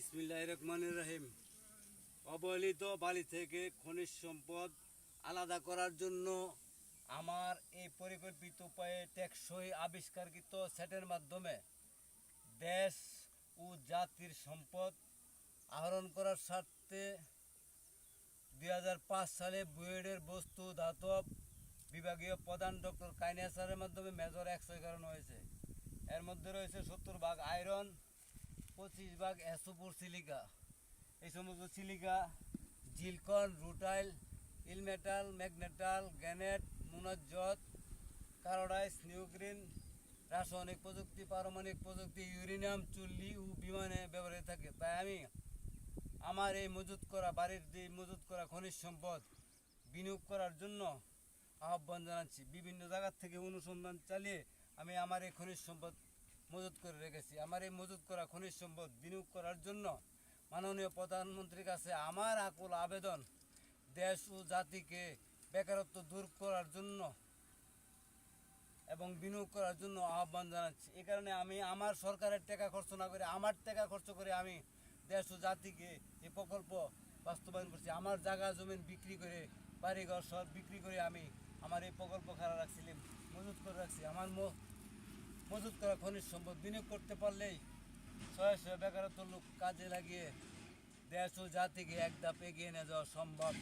বিসমিল্লাহির রহমানির রহিম। অবহেলিত বালি থেকে খনিজ সম্পদ আলাদা করার জন্য আমার এই পরিকল্পিত উপায়ে টেকসই আবিষ্কারকৃত সেটের মাধ্যমে দেশ ও জাতির সম্পদ আহরণ করার স্বার্থে 2005 সালে বুয়েটের বস্তু ধাতব বিভাগীয় প্রধান ডক্টর কাইনিয়া স্যারের মাধ্যমে মেজর এক্সরে করানো হয়েছে। এর মধ্যে রয়েছে 70 ভাগ আয়রন, 25 ভাগ অ্যাসোপোর সিলিকা। এই সমস্ত silica zircon, rutile, ilmenite, magnetite, garnet, monazite, কার্বোডাইস, নিউক্লিন, রাসায়নিক প্রযুক্তি, পারমাণবিক প্রযুক্তি, ইউরেনিয়াম, চুল্লি ও বিমানে ব্যবহৃত থাকে। তাই আমি আমার এই মজুত করা বাড়ির যে মজুত করা খনিজ সম্পদ বিনিয়োগ করার জন্য আহ্বান জানাচ্ছি। বিভিন্ন জায়গার থেকে অনুসন্ধান চালিয়ে আমি আমার এই খনিজ সম্পদ মজুত করে রেখেছি। আমার এই মজুত করা খনিজ সম্পদ বিনিয়োগ করার জন্য মাননীয় প্রধানমন্ত্রীর কাছে আমার আকুল আবেদন, দেশ ও জাতিকে বেকারত্ব দূর করার জন্য এবং বিনিয়োগ করার জন্য আহ্বান জানাচ্ছি। এই কারণে আমি আমার সরকারের টাকা খরচ না করে আমার টাকা খরচ করে আমি দেশ ও জাতিকে এই প্রকল্প বাস্তবায়ন করছি। আমার জায়গা জমিন বিক্রি করে, বাড়িঘর সব বিক্রি করে আমি আমার এই প্রকল্প খাড়া রাখছিলাম, মজুত করে রাখছি। আমার মজুত করা খনিজ সম্পদ বিনিয়োগ করতে পারলেই শয়ে শয়ে বেকারত্ব লোক কাজে লাগিয়ে দেশ ও জাতিকে এক ধাপ এগিয়ে নিয়ে যাওয়া সম্ভব।